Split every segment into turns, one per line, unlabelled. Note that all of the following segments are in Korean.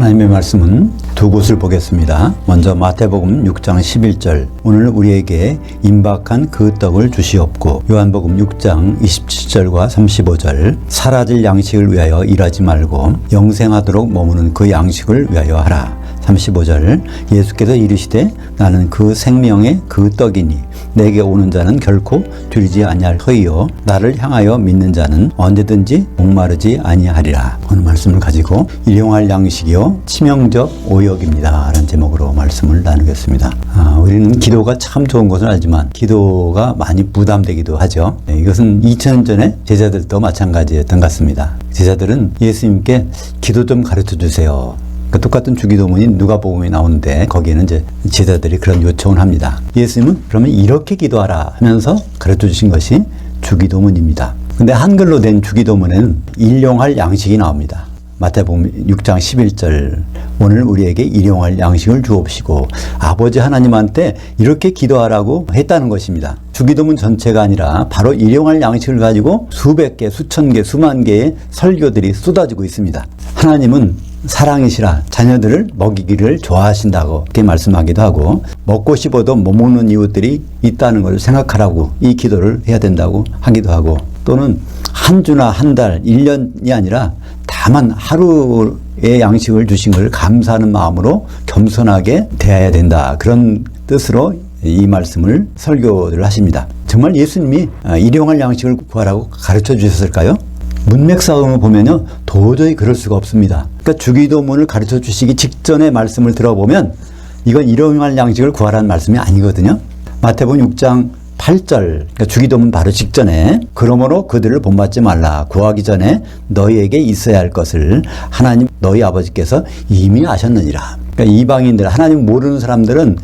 하나님의 말씀은 두 곳을 보겠습니다. 먼저 마태복음 6장 11절 오늘 우리에게 임박한 그 떡을 주시옵고, 요한복음 6장 27절과 35절 사라질 양식을 위하여 일하지 말고 영생하도록 머무는 그 양식을 위하여 하라. 35절 예수께서 이르시되 나는 그 생명의 그 떡이니 내게 오는 자는 결코 줄이지 아니할 터이요 나를 향하여 믿는 자는 언제든지 목마르지 아니하리라. 오늘 말씀을 가지고 일용할 양식이요 치명적 오역입니다 라는 제목으로 말씀을 나누겠습니다. 우리는 기도가 참 좋은 것을 알지만 기도가 많이 부담되기도 하죠. 이것은 2000년 전에 제자들도 마찬가지였던 것 같습니다. 제자들은 예수님께 기도 좀 가르쳐 주세요. 똑같은 주기도문이 누가복음에 나오는데 거기에는 이제 제자들이 그런 요청을 합니다. 예수님은 그러면 이렇게 기도하라 하면서 가르쳐 주신 것이 주기도문입니다. 근데 한글로 된 주기도문에는 일용할 양식이 나옵니다. 마태복음 6장 11절 오늘 우리에게 일용할 양식을 주옵시고, 아버지 하나님한테 이렇게 기도하라고 했다는 것입니다. 주기도문 전체가 아니라 바로 일용할 양식을 가지고 수백 개, 수천 개, 수만 개의 설교들이 쏟아지고 있습니다. 하나님은 사랑이시라 자녀들을 먹이기를 좋아하신다고 이렇게 말씀하기도 하고, 먹고 싶어도 못 먹는 이웃들이 있다는 걸 생각하라고 이 기도를 해야 된다고 하기도 하고, 또는 한 주나 한 달, 1년이 아니라 다만 하루의 양식을 주신 것을 감사하는 마음으로 겸손하게 대해야 된다. 그런 뜻으로 이 말씀을 설교를 하십니다. 정말 예수님이 일용할 양식을 구하라고 가르쳐 주셨을까요? 문맥상으로 보면요 도저히 그럴 수가 없습니다. 그러니까 주기도문을 가르쳐 주시기 직전의 말씀을 들어보면 이건 일용할 양식을 구하라는 말씀이 아니거든요. 마태복음 6장 8절, 그러니까 주기도문 바로 직전에 그러므로 그들을 본받지 말라. 구하기 전에 너희에게 있어야 할 것을 하나님 너희 아버지께서 이미 아셨느니라. 그러니까 이방인들, 하나님 모르는 사람들은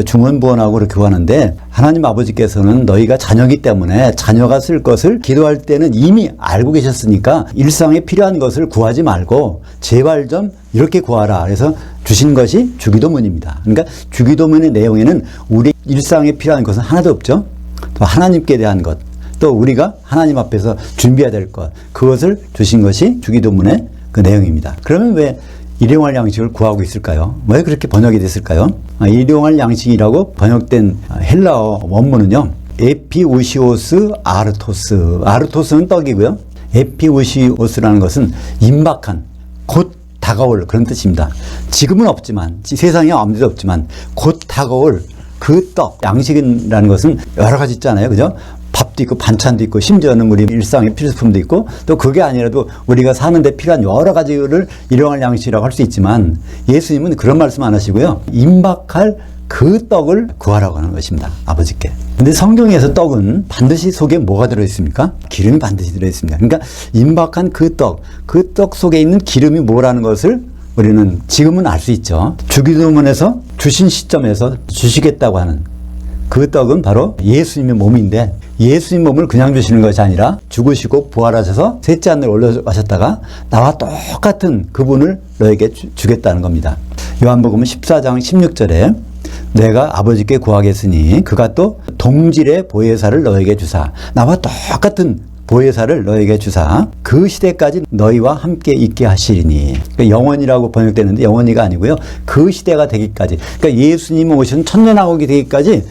중언부언하고 그렇게 구하는데, 하나님 아버지께서는 너희가 자녀이기 때문에 자녀가 쓸 것을 기도할 때는 이미 알고 계셨으니까 일상에 필요한 것을 구하지 말고 제발 좀 이렇게 구하라. 그래서 주신 것이 주기도문입니다. 그러니까 주기도문의 내용에는 우리 일상에 필요한 것은 하나도 없죠. 또 하나님께 대한 것, 또 우리가 하나님 앞에서 준비해야 될 것, 그것을 주신 것이 주기도문의 그 내용입니다. 그러면 왜 일용할 양식을 구하고 있을까요? 왜 그렇게 번역이 됐을까요? 일용할 양식이라고 번역된 헬라어 원문은요, 에피우시오스 아르토스. 아르토스는 떡이고요. 에피우시오스라는 것은 임박한, 곧 다가올 그런 뜻입니다. 지금은 없지만, 세상에 아무데도 없지만 곧 다가올 그 떡, 양식이라는 것은 여러 가지 있잖아요. 그죠? 밥도 있고 반찬도 있고 심지어는 우리 일상의 필수품도 있고, 또 그게 아니라도 우리가 사는데 필요한 여러 가지를 일용할 양식이라고 할 수 있지만, 예수님은 그런 말씀 안 하시고요, 임박할 그 떡을 구하라고 하는 것입니다. 아버지께. 근데 성경에서 떡은 반드시 속에 뭐가 들어있습니까? 기름이 반드시 들어있습니다. 그러니까 임박한 그 떡 속에 있는 기름이 뭐라는 것을 우리는 지금은 알 수 있죠. 주기도문에서 주신 시점에서 주시겠다고 하는 그 떡은 바로 예수님의 몸인데, 예수님 몸을 그냥 주시는 것이 아니라 죽으시고 부활하셔서 셋째 하늘 올라가셨다가 나와 똑같은 그분을 너에게 주겠다는 겁니다. 요한복음 14장 16절에 내가 아버지께 구하겠으니 그가 또 동질의 보혜사를 너에게 주사, 나와 똑같은 보혜사를 너에게 주사 그 시대까지 너희와 함께 있게 하시리니. 그러니까 영원이라고 번역되는데 영원이가 아니고요, 그 시대가 되기까지, 그러니까 예수님 오신 천년왕국이 되기까지,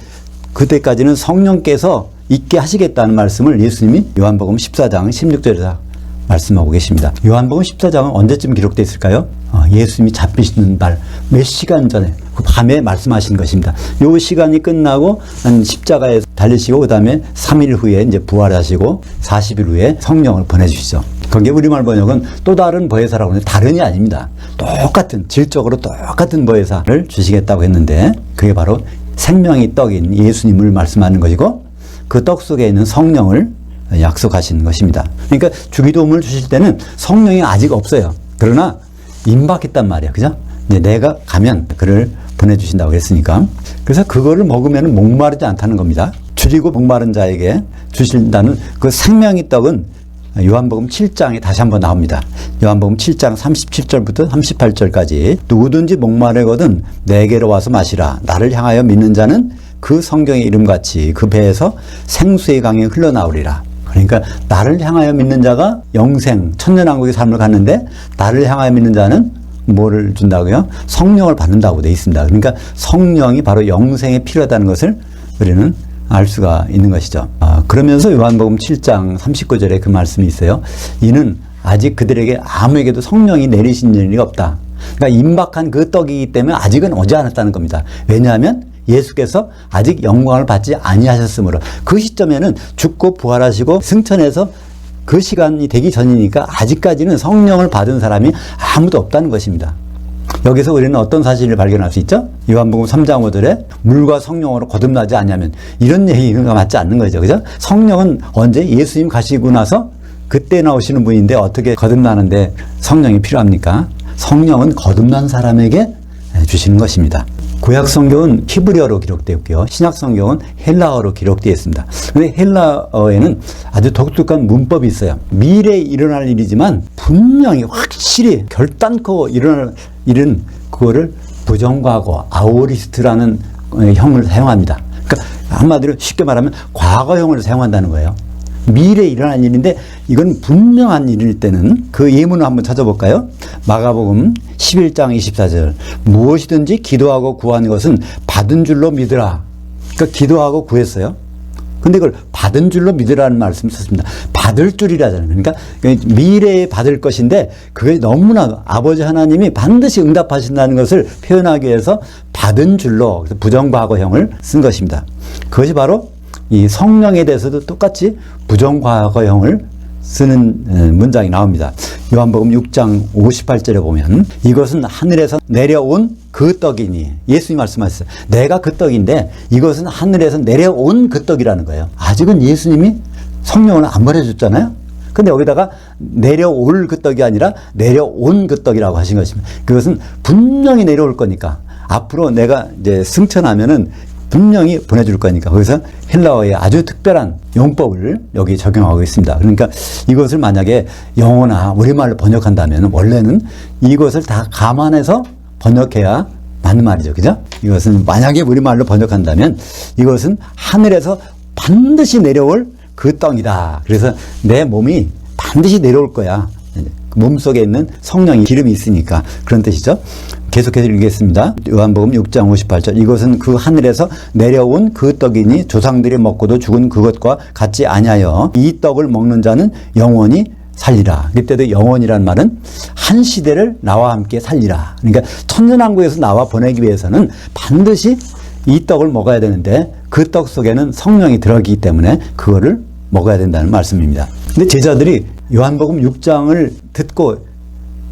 그때까지는 성령께서 있게 하시겠다는 말씀을 예수님이 요한복음 14장 16절에서 말씀하고 계십니다. 요한복음 14장은 언제쯤 기록되어 있을까요? 예수님이 잡히시는 날 몇 시간 전에, 그 밤에 말씀하신 것입니다. 요 시간이 끝나고 십자가에 달리시고 그 다음에 3일 후에 이제 부활하시고 40일 후에 성령을 보내주시죠. 거기에 우리말 번역은 또 다른 보혜사라고 하는데 다른이 아닙니다. 똑같은, 질적으로 똑같은 보혜사를 주시겠다고 했는데, 그게 바로 생명의 떡인 예수님을 말씀하는 것이고, 그 떡 속에 있는 성령을 약속하시는 것입니다. 그러니까 주기도문을 주실 때는 성령이 아직 없어요. 그러나 임박했단 말이에요. 그죠? 내가 가면 그를 보내주신다고 했으니까. 그래서 그거를 먹으면 목마르지 않다는 겁니다. 줄이고 목마른 자에게 주신다는 그 생명의 떡은 요한복음 7장에 다시 한번 나옵니다. 요한복음 7장 37절부터 38절까지 누구든지 목마르거든 내게로 와서 마시라. 나를 향하여 믿는 자는 그 성경의 이름같이 그 배에서 생수의 강이 흘러나오리라. 그러니까 나를 향하여 믿는 자가 영생, 천년왕국의 삶을 갖는데, 나를 향하여 믿는 자는 뭐를 준다고요? 성령을 받는다고 돼 있습니다. 그러니까 성령이 바로 영생에 필요하다는 것을 우리는 알 수가 있는 것이죠. 그러면서 요한복음 7장 39절에 그 말씀이 있어요. 이는 아직 그들에게 아무에게도 성령이 내리신 일이 없다. 그러니까 임박한 그 떡이기 때문에 아직은 오지 않았다는 겁니다. 왜냐하면 예수께서 아직 영광을 받지 아니하셨으므로 그 시점에는 죽고 부활하시고 승천해서 그 시간이 되기 전이니까 아직까지는 성령을 받은 사람이 아무도 없다는 것입니다. 여기서 우리는 어떤 사실을 발견할 수 있죠? 요한복음 3장 5절에 물과 성령으로 거듭나지 않냐면 이런 얘기가 맞지 않는 거죠. 그죠? 성령은 언제 예수님 가시고 나서 그때 나오시는 분인데 어떻게 거듭나는데 성령이 필요합니까? 성령은 거듭난 사람에게 주시는 것입니다. 구약 성경은 히브리어로 기록되어 있고요. 신약 성경은 헬라어로 기록되어 있습니다. 그런데 헬라어에는 아주 독특한 문법이 있어요. 미래에 일어날 일이지만 분명히 확실히 결단코 일어날 일은 그거를 부정과거, 아오리스트라는 형을 사용합니다. 그러니까 한마디로 쉽게 말하면 과거형을 사용한다는 거예요. 미래에 일어날 일인데 이건 분명한 일일 때는 그 예문을 한번 찾아볼까요? 마가복음 11장 24절 무엇이든지 기도하고 구하는 것은 받은 줄로 믿으라. 그러니까 기도하고 구했어요. 근데 그걸 받은 줄로 믿으라는 말씀을 썼습니다. 받을 줄이라잖아요. 그러니까 미래에 받을 것인데 그게 너무나 아버지 하나님이 반드시 응답하신다는 것을 표현하기 위해서 받은 줄로 부정과거형을 쓴 것입니다. 그것이 바로 이 성령에 대해서도 똑같이 부정과거형을 쓰는 문장이 나옵니다. 요한복음 6장 58절에 보면 이것은 하늘에서 내려온 그 떡이니 예수님이 말씀하셨어요. 내가 그 떡인데 이것은 하늘에서 내려온 그 떡이라는 거예요. 아직은 예수님이 성령을 안 보내줬잖아요. 근데 여기다가 내려올 그 떡이 아니라 내려온 그 떡이라고 하신 것입니다. 그것은 분명히 내려올 거니까 앞으로 내가 이제 승천하면은 분명히 보내줄 거니까 거기서 헬라어의 아주 특별한 용법을 여기 적용하고 있습니다. 그러니까 이것을 만약에 영어나 우리말로 번역한다면 원래는 이것을 다 감안해서 번역해야 맞는 말이죠. 그죠? 이것은 만약에 우리말로 번역한다면 이것은 하늘에서 반드시 내려올 그 떡이다. 그래서 내 몸이 반드시 내려올 거야. 몸속에 있는 성령이 기름이 있으니까 그런 뜻이죠. 계속해서 읽겠습니다. 요한복음 6장 58절 이것은 그 하늘에서 내려온 그 떡이니 조상들이 먹고도 죽은 그것과 같지 아니하여 이 떡을 먹는 자는 영원히 살리라. 그때도 영원이라는 말은 한 시대를 나와 함께 살리라. 그러니까 천년왕국에서 나와 보내기 위해서는 반드시 이 떡을 먹어야 되는데 그 떡 속에는 성령이 들어가기 때문에 그거를 먹어야 된다는 말씀입니다. 근데 제자들이 요한복음 6장을 듣고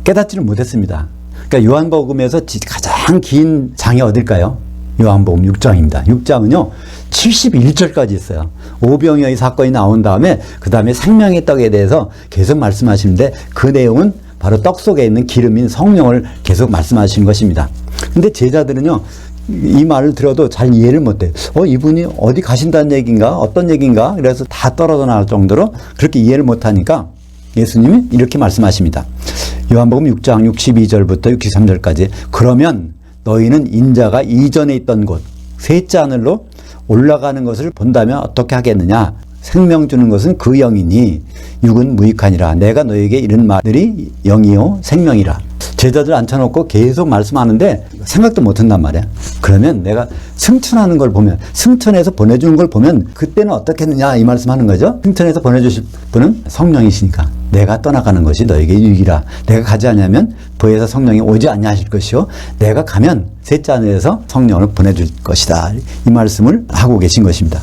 깨닫지를 못했습니다. 그러니까 요한복음에서 가장 긴 장이 어딜까요? 요한복음 6장입니다. 6장은요 71절까지 있어요. 오병이어의 사건이 나온 다음에 그 다음에 생명의 떡에 대해서 계속 말씀하시는데 그 내용은 바로 떡 속에 있는 기름인 성령을 계속 말씀하시는 것입니다. 근데 제자들은요 이 말을 들어도 잘 이해를 못해요. 이분이 어디 가신다는 얘기인가? 어떤 얘기인가? 그래서 다 떨어져 나올 정도로 그렇게 이해를 못하니까 예수님이 이렇게 말씀하십니다. 요한복음 6장 62절부터 63절까지 그러면 너희는 인자가 이전에 있던 곳 셋째 하늘로 올라가는 것을 본다면 어떻게 하겠느냐? 생명 주는 것은 그 영이니 육은 무익하니라. 내가 너에게 이런 말들이 영이요 생명이라. 제자들 앉혀놓고 계속 말씀하는데 생각도 못한단 말이야. 그러면 내가 승천하는 걸 보면 승천해서 보내주는 걸 보면 그때는 어떻겠느냐 이 말씀하는 거죠. 승천해서 보내주실 분은 성령이시니까 내가 떠나가는 것이 너에게 유익이라. 내가 가지 않으면 부에서 성령이 오지 아니하실 것이요 내가 가면 셋째 하늘에서 성령을 보내줄 것이다. 이 말씀을 하고 계신 것입니다.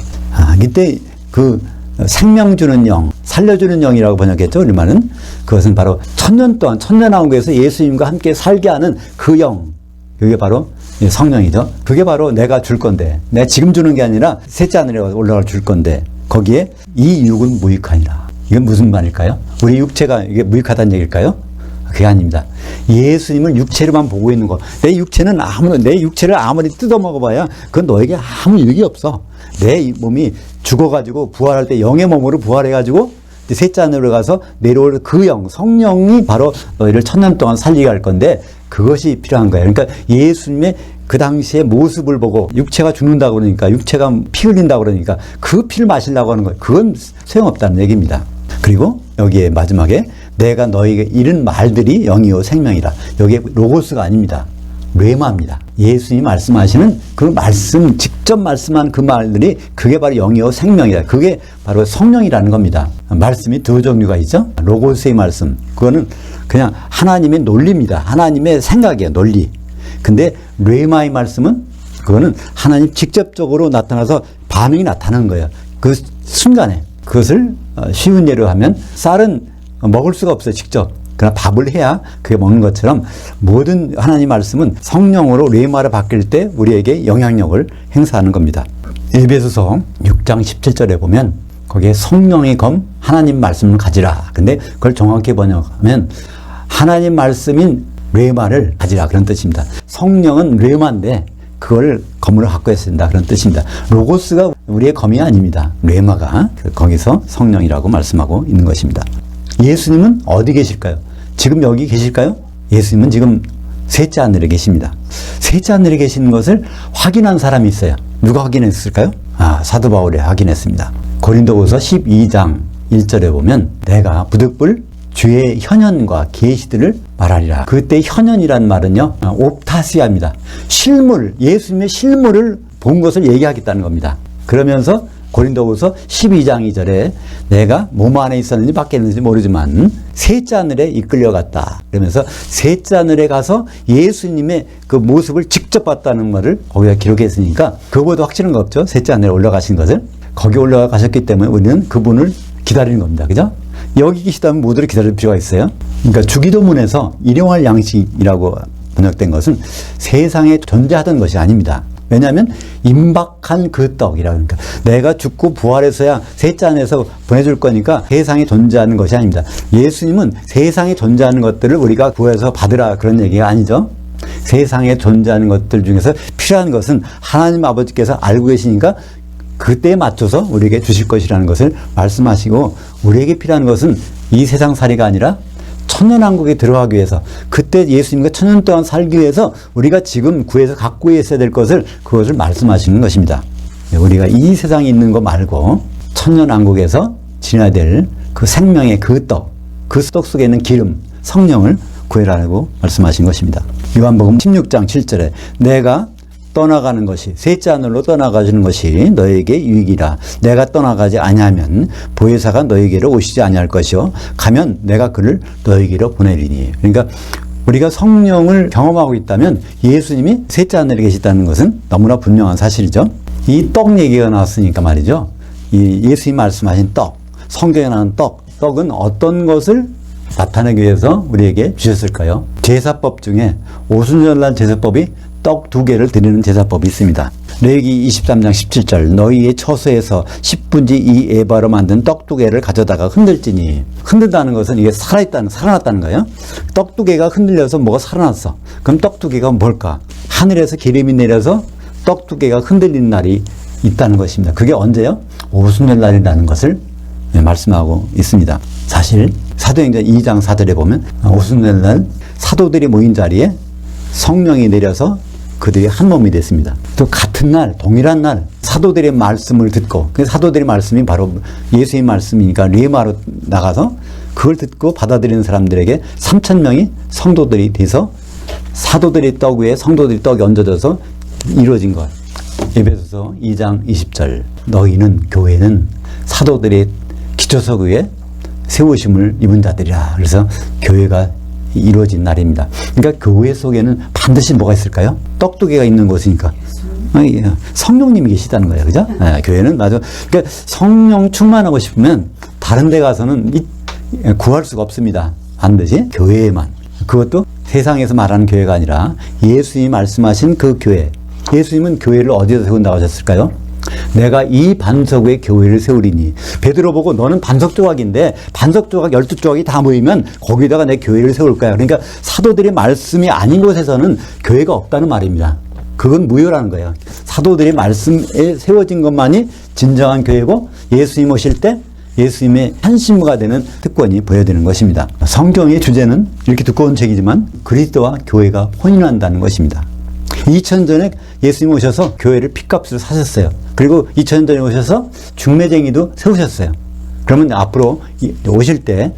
이때 그 생명 주는 영, 살려주는 영이라고 번역했죠. 우리말은 그것은 바로 천년 동안 천년왕국에서 예수님과 함께 살게 하는 그 영, 그게 바로 성령이죠. 그게 바로 내가 줄 건데 내가 지금 주는 게 아니라 셋째 하늘에 올라갈 줄 건데 거기에 이 육은 무익하니라. 이건 무슨 말일까요? 우리 육체가 이게 무익하다는 얘기일까요? 그게 아닙니다. 예수님을 육체로만 보고 있는 거. 내 육체는 내 육체를 아무리 뜯어 먹어봐야 그건 너에게 아무 유익이 없어. 내 몸이 죽어가지고 부활할 때 영의 몸으로 부활해가지고 셋째 하늘로 가서 내려올 그 영, 성령이 바로 너희를 천년 동안 살리게 할 건데 그것이 필요한 거예요. 그러니까 예수님의 그 당시의 모습을 보고 육체가 죽는다고 그러니까 육체가 피 흘린다고 그러니까 그 피를 마시려고 하는 거예요. 그건 소용없다는 얘기입니다. 그리고 여기에 마지막에 내가 너희에게 이른 말들이 영이요 생명이라. 여기에 로고스가 아닙니다. 레마입니다. 예수님이 말씀하시는 그 말씀, 직접 말씀한 그 말들이 그게 바로 영이요 생명이다. 그게 바로 성령이라는 겁니다. 말씀이 두 종류가 있죠. 로고스의 말씀, 그거는 그냥 하나님의 논리입니다. 하나님의 생각이에요, 논리. 근데 레마의 말씀은 그거는 하나님 직접적으로 나타나서 반응이 나타나는 거예요. 그 순간에. 그것을 쉬운 예로 하면 쌀은 먹을 수가 없어요, 직접. 그러나 밥을 해야 그게 먹는 것처럼 모든 하나님 말씀은 성령으로 레마로 바뀔 때 우리에게 영향력을 행사하는 겁니다. 에베소서 6장 17절에 보면 거기에 성령의 검 하나님 말씀을 가지라. 근데 그걸 정확히 번역하면 하나님 말씀인 레마를 가지라, 그런 뜻입니다. 성령은 레마인데 그걸 검으로 갖고 있습니다, 그런 뜻입니다. 로고스가 우리의 검이 아닙니다. 레마가 거기서 성령이라고 말씀하고 있는 것입니다. 예수님은 어디 계실까요? 지금 여기 계실까요? 예수님은 지금 셋째 하늘에 계십니다. 셋째 하늘에 계시는 것을 확인한 사람이 있어요. 누가 확인했을까요? 사도 바울이 확인했습니다. 고린도후서 12장 1절에 보면 내가 부득불 주의 현현과 계시들을 말하리라. 그때 현현이란 말은요, 옵타시아입니다. 실물, 예수님의 실물을 본 것을 얘기하겠다는 겁니다. 그러면서 고린도후서 12장 2절에 내가 몸 안에 있었는지 밖에 있는지 모르지만 셋째 하늘에 이끌려갔다. 그러면서 셋째 하늘에 가서 예수님의 그 모습을 직접 봤다는 말을 거기다 기록했으니까 그거보다 확실한 거 없죠. 셋째 하늘에 올라가신 것을. 거기 올라가셨기 때문에 우리는 그분을 기다리는 겁니다. 그죠? 여기 계시다면 모두를 기다릴 필요가 있어요. 그러니까 주기도문에서 일용할 양식이라고 번역된 것은 세상에 존재하던 것이 아닙니다. 왜냐하면 임박한 그 떡이라고. 그러니까 내가 죽고 부활해서야 셋째 안에서 보내줄 거니까 세상에 존재하는 것이 아닙니다. 예수님은 세상에 존재하는 것들을 우리가 구해서 받으라, 그런 얘기가 아니죠. 세상에 존재하는 것들 중에서 필요한 것은 하나님 아버지께서 알고 계시니까 그때에 맞춰서 우리에게 주실 것이라는 것을 말씀하시고, 우리에게 필요한 것은 이 세상살이가 아니라 천년왕국에 들어가기 위해서, 그때 예수님과 천년 동안 살기 위해서 우리가 지금 구해서 갖고 있어야 될 것을, 그것을 말씀하시는 것입니다. 우리가 이 세상에 있는 거 말고 천년왕국에서 지나야 될 그 생명의 그 떡, 그 떡 속에 있는 기름, 성령을 구해라고 말씀하신 것입니다. 요한복음 16장 7절에 내가 떠나가는 것이, 셋째 하늘로 떠나가시는 것이 너에게 유익이라. 내가 떠나가지 아니하면 보혜사가 너에게로 오시지 아니할 것이요 가면 내가 그를 너에게로 보내리니. 그러니까 우리가 성령을 경험하고 있다면 예수님이 셋째 하늘에 계시다는 것은 너무나 분명한 사실이죠. 이 떡 얘기가 나왔으니까 말이죠. 이 예수님 말씀하신 떡, 성경에 나오는 떡은 어떤 것을 나타내기 위해서 우리에게 주셨을까요? 제사법 중에 오순절날 제사법이 떡 2개를 드리는 제사법이 있습니다. 레위기 23장 17절 너희의 처소에서 10분지 2 에바로 만든 떡 2개를 가져다가 흔들지니. 흔들다는 것은 이게 살아났다는 거예요. 떡 2개가 흔들려서 뭐가 살아났어. 그럼 떡 2개가 뭘까? 하늘에서 기름이 내려서 떡 2개가 흔들리는 날이 있다는 것입니다. 그게 언제요? 오순절 날이라는 것을 말씀하고 있습니다. 사실 사도행전 2장 4절에 보면 오순절 날 사도들이 모인 자리에 성령이 내려서 그들이 한 몸이 됐습니다. 또 같은 날, 동일한 날 사도들의 말씀을 듣고, 그 사도들의 말씀이 바로 예수의 말씀이니까 리마로 나가서 그걸 듣고 받아들이는 사람들에게 3,000명이 성도들이 돼서 사도들의 떡 위에 성도들의 떡이 얹어져서 이루어진 것. 에베소서 2장 20절 너희는, 교회는 사도들의 기초석 위에 세우심을 입은 자들이라. 그래서 교회가 이루어진 날입니다. 그러니까 교회 속에는 반드시 뭐가 있을까요? 떡 2개가 있는 곳이니까 성령님이 계시다는 거예요. 그죠? 네, 교회는 맞아. 그러니까 성령 충만하고 싶으면 다른 데 가서는 구할 수가 없습니다. 반드시 교회에만. 그것도 세상에서 말하는 교회가 아니라 예수님이 말씀하신 그 교회. 예수님은 교회를 어디서 세운다고 하셨을까요? 내가 이 반석 위에 교회를 세우리니. 베드로 보고 너는 반석 조각인데 반석 조각 12조각이 다 모이면 거기다가 내 교회를 세울 거야. 그러니까 사도들의 말씀이 아닌 곳에서는 교회가 없다는 말입니다. 그건 무효라는 거예요. 사도들의 말씀에 세워진 것만이 진정한 교회고, 예수님 오실 때 예수님의 한신무가 되는 특권이 보여지는 것입니다. 성경의 주제는 이렇게 두꺼운 책이지만 그리스도와 교회가 혼인한다는 것입니다. 2000년 전에 예수님 오셔서 교회를 핏값으로 사셨어요. 그리고 2000년 전에 오셔서 중매쟁이도 세우셨어요. 그러면 앞으로 오실 때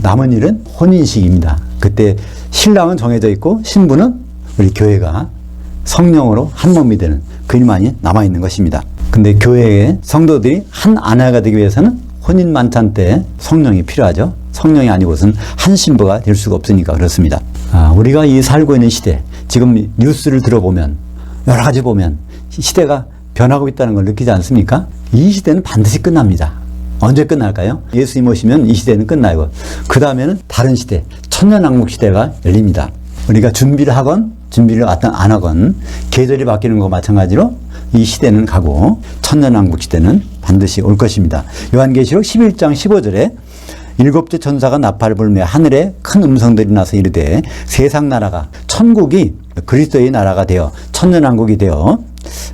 남은 일은 혼인식입니다. 그때 신랑은 정해져 있고 신부는 우리 교회가 성령으로 한 몸이 되는 그 일만이 남아있는 것입니다. 근데 교회의 성도들이 한 아내가 되기 위해서는 혼인 만찬 때 성령이 필요하죠. 성령이 아니고선 한 신부가 될 수가 없으니까 그렇습니다. 우리가 이 살고 있는 시대, 지금 뉴스를 들어보면 여러 가지 보면 시대가 변하고 있다는 걸 느끼지 않습니까? 이 시대는 반드시 끝납니다. 언제 끝날까요? 예수님 오시면 이 시대는 끝나고 그 다음에는 다른 시대, 천년왕국 시대가 열립니다. 우리가 준비를 하건 준비를 안 하건 계절이 바뀌는 것과 마찬가지로 이 시대는 가고 천년왕국 시대는 반드시 올 것입니다. 요한계시록 11장 15절에 일곱째 천사가 나팔을 불며 하늘에 큰 음성들이 나서 이르되 세상 나라가 천국이 그리스도의 나라가 되어 천년왕국이 되어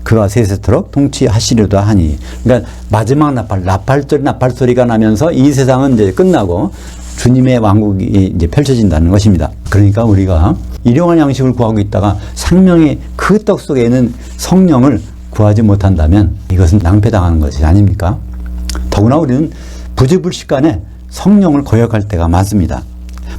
그가 세세토록 통치하시려다 하니, 그러니까 마지막 나팔 소리가 나면서 이 세상은 이제 끝나고 주님의 왕국이 이제 펼쳐진다는 것입니다. 그러니까 우리가 일용할 양식을 구하고 있다가 생명의 그 떡 속에 있는 성령을 구하지 못한다면 이것은 낭패당하는 것이 아닙니까? 더구나 우리는 부지불식간에 성령을 거역할 때가 많습니다.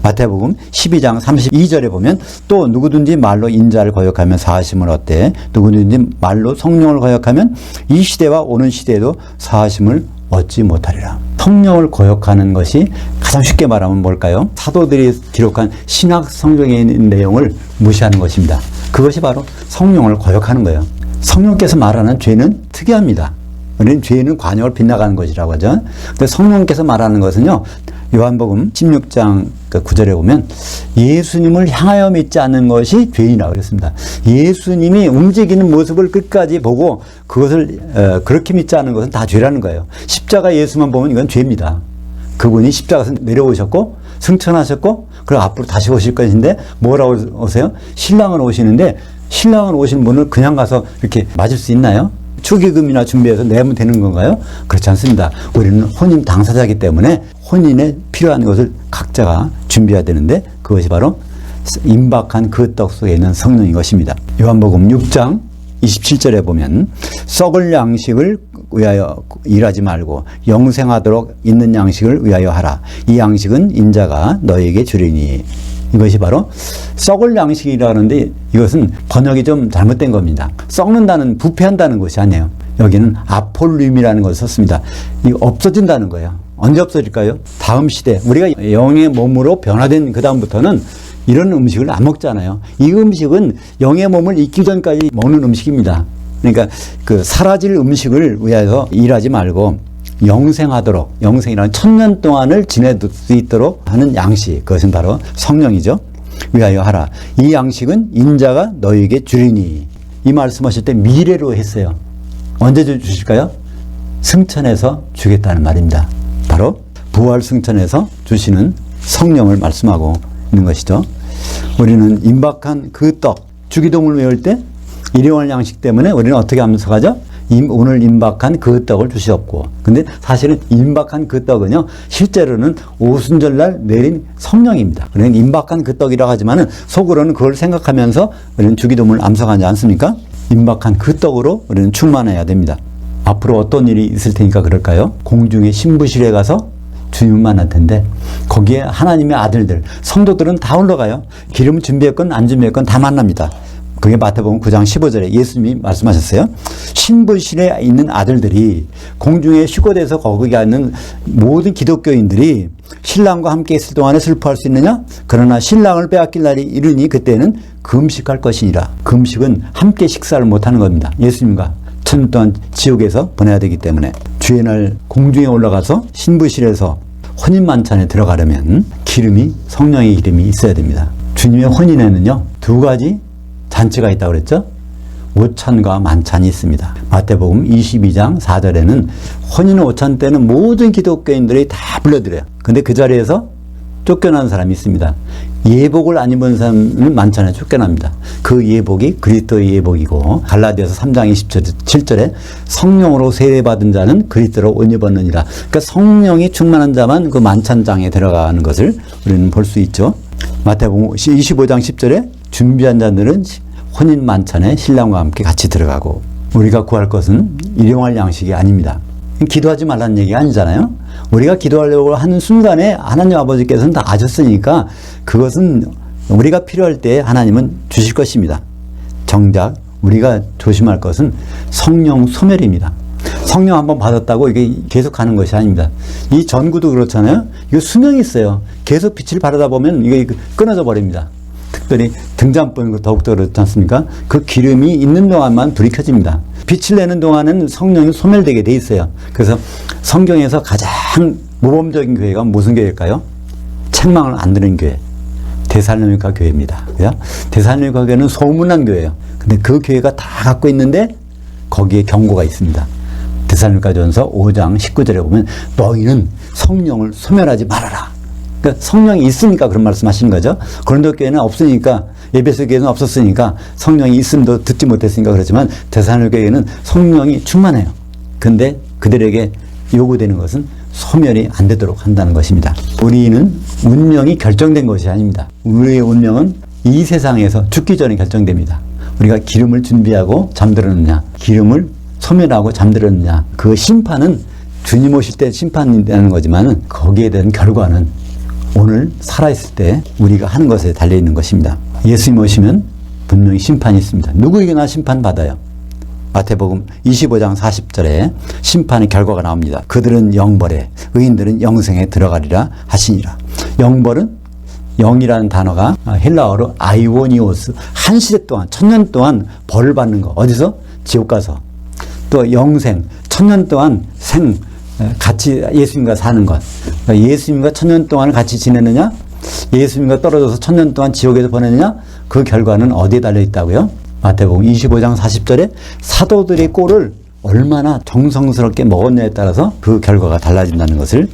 마태복음 12장 32절에 보면 또 누구든지 말로 인자를 거역하면 사하심을 얻되 누구든지 말로 성령을 거역하면 이 시대와 오는 시대에도 사하심을 얻지 못하리라. 성령을 거역하는 것이 가장 쉽게 말하면 뭘까요? 사도들이 기록한 신약 성경에 있는 내용을 무시하는 것입니다. 그것이 바로 성령을 거역하는 거예요. 성령께서 말하는 죄는 특이합니다. 우리는 죄는 관역을 빗나가는 것이라고 하죠. 근데 성령께서 말하는 것은요, 요한복음 16장 9절에 보면 예수님을 향하여 믿지 않는 것이 죄이라고 그랬습니다. 예수님이 움직이는 모습을 끝까지 보고 그것을 그렇게 믿지 않는 것은 다 죄라는 거예요. 십자가 예수만 보면 이건 죄입니다. 그분이 십자가에서 내려오셨고 승천하셨고 그리고 앞으로 다시 오실 것인데 뭐라고 오세요? 신랑은 오시는데 신랑은 오신 분을 그냥 가서 이렇게 맞을 수 있나요? 축의금이나 준비해서 내면 되는 건가요? 그렇지 않습니다. 우리는 혼인 당사자이기 때문에 혼인에 필요한 것을 각자가 준비해야 되는데 그것이 바로 임박한 그 떡 속에 있는 성령인 것입니다. 요한복음 6장 27절에 보면 썩을 양식을 위하여 일하지 말고 영생하도록 있는 양식을 위하여 하라. 이 양식은 인자가 너에게 주리니. 이것이 바로 썩을 양식이라는데 이것은 번역이 좀 잘못된 겁니다. 썩는다는, 부패한다는 것이 아니에요. 여기는 아폴륨이라는 것을 썼습니다. 이거 없어진다는 거예요. 언제 없어질까요? 다음 시대, 우리가 영의 몸으로 변화된 그 다음부터는 이런 음식을 안 먹잖아요. 이 음식은 영의 몸을 잊기 전까지 먹는 음식입니다. 그러니까 그 사라질 음식을 위해서 일하지 말고 영생하도록, 영생이라는 1000년 동안을 지낼 수 있도록 하는 양식, 그것은 바로 성령이죠. 위하여 하라. 이 양식은 인자가 너에게 주리니. 이 말씀하실 때 미래로 했어요. 언제 주실까요? 승천해서 주겠다는 말입니다. 바로 부활 승천해서 주시는 성령을 말씀하고 있는 것이죠. 우리는 임박한 그 떡, 주기도문을 외울 때 일용할 양식 때문에 우리는 어떻게 하면서 가죠? 오늘 임박한 그 떡을 주시옵고. 근데 사실은 임박한 그 떡은요, 실제로는 오순절날 내린 성령입니다. 그러니까 임박한 그 떡이라고 하지만은 속으로는 그걸 생각하면서 우리는 주기도문을 암송하지 않습니까? 임박한 그 떡으로 우리는 충만해야 됩니다. 앞으로 어떤 일이 있을 테니까 그럴까요? 공중의 신부실에 가서 주님을 만날 텐데 거기에 하나님의 아들들, 성도들은 다 올라가요. 기름 준비했건 안 준비했건 다 만납니다. 그게 마태복음 9장 15절에 예수님이 말씀하셨어요. 신부실에 있는 아들들이 공중에 휴거돼서 거기에 있는 모든 기독교인들이 신랑과 함께 있을 동안에 슬퍼할 수 있느냐? 그러나 신랑을 빼앗길 날이 이르니 그때는 금식할 것이니라. 금식은 함께 식사를 못하는 겁니다. 예수님과 천년 동안 지옥에서 보내야 되기 때문에 주의 날 공중에 올라가서 신부실에서 혼인 만찬에 들어가려면 기름이, 성령의 기름이 있어야 됩니다. 주님의 혼인에는요, 두 가지 잔치가 있다고 그랬죠? 오찬과 만찬이 있습니다. 마태복음 22장 4절에는 혼인 오찬 때는 모든 기독교인들이 다 불러들여요. 근데 그 자리에서 쫓겨난 사람이 있습니다. 예복을 안 입은 사람은 만찬에 쫓겨납니다. 그 예복이 그리스도의 예복이고 갈라디아서 3장 27절에 성령으로 세례받은 자는 그리스도로 옷 입었느니라. 그러니까 성령이 충만한 자만 그 만찬장에 들어가는 것을 우리는 볼 수 있죠. 마태복음 25장 10절에 준비한 자들은 혼인 만찬에 신랑과 함께 같이 들어가고, 우리가 구할 것은 일용할 양식이 아닙니다. 기도하지 말라는 얘기가 아니잖아요. 우리가 기도하려고 하는 순간에 하나님 아버지께서는 다 아셨으니까 그것은 우리가 필요할 때 하나님은 주실 것입니다. 정작 우리가 조심할 것은 성령 소멸입니다. 성령 한번 받았다고 이게 계속 가는 것이 아닙니다. 이 전구도 그렇잖아요. 이거 수명이 있어요. 계속 빛을 바라다 보면 이게 끊어져 버립니다. 특별히 등잔불 더욱더 그렇지 않습니까? 그 기름이 있는 동안만 불이 켜집니다. 빛을 내는 동안은 성령이 소멸되게 돼 있어요. 그래서 성경에서 가장 모범적인 교회가 무슨 교회일까요? 책망을 안 듣는 교회. 데살로니가 교회입니다. 데살로니가 교회는 소문난 교회예요. 근데 그 교회가 다 갖고 있는데 거기에 경고가 있습니다. 데살로니가전서 5장 19절에 보면 너희는 성령을 소멸하지 말아라. 그러니까 성령이 있으니까 그런 말씀 하시는 거죠. 고린도 교회는 없으니까, 에베소 교회는 없었으니까, 성령이 있음도 듣지 못했으니까 그렇지만 데살로니가 교회는 성령이 충만해요. 근데 그들에게 요구되는 것은 소멸이 안 되도록 한다는 것입니다. 우리는 운명이 결정된 것이 아닙니다. 우리의 운명은 이 세상에서 죽기 전에 결정됩니다. 우리가 기름을 준비하고 잠들었느냐, 기름을 소멸하고 잠들었느냐, 그 심판은 주님 오실 때 심판이라는 거지만 거기에 대한 결과는 오늘 살아있을 때 우리가 하는 것에 달려있는 것입니다. 예수님 오시면 분명히 심판이 있습니다. 누구에게나 심판받아요. 마태복음 25장 40절에 심판의 결과가 나옵니다. 그들은 영벌에, 의인들은 영생에 들어가리라 하시니라. 영벌은, 영이라는 단어가 헬라어로 아이오니오스, 한 시대 동안, 1000년 동안 벌을 받는 거. 어디서? 지옥 가서. 또 영생, 1000년 동안 같이 예수님과 사는 것. 그러니까 예수님과 1000년 동안 같이 지내느냐? 예수님과 떨어져서 1000년 동안 지옥에서 보내느냐? 그 결과는 어디에 달려있다고요? 마태복음 25장 40절에 사도들의 꼴을 얼마나 정성스럽게 먹었냐에 따라서 그 결과가 달라진다는 것을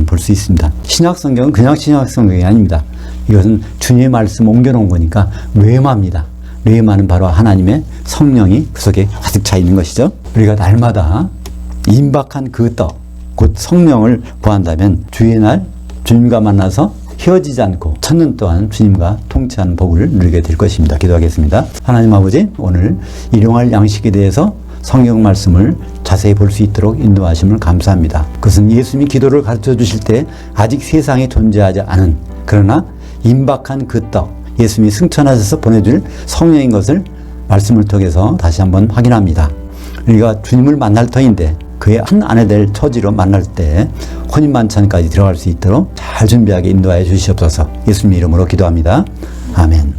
볼 수 있습니다. 신약성경은 그냥 신약성경이 아닙니다. 이것은 주님의 말씀 옮겨놓은 거니까 뇌마입니다. 뇌마는 바로 하나님의 성령이 그 속에 가득 차 있는 것이죠. 우리가 날마다 임박한 그 떡, 곧 성령을 구한다면 주의 날 주님과 만나서 헤어지지 않고 1000년 동안 주님과 통치하는 복을 누리게 될 것입니다. 기도하겠습니다. 하나님 아버지, 오늘 일용할 양식에 대해서 성경 말씀을 자세히 볼 수 있도록 인도하심을 감사합니다. 그것은 예수님이 기도를 가르쳐 주실 때 아직 세상에 존재하지 않은, 그러나 임박한 그 떡, 예수님이 승천하셔서 보내줄 성령인 것을 말씀을 통해서 다시 한번 확인합니다. 우리가 주님을 만날 터인데 그의 한 아내 될 처지로 만날 때 혼인만찬까지 들어갈 수 있도록 잘 준비하게 인도하여 주시옵소서. 예수님 이름으로 기도합니다. 아멘.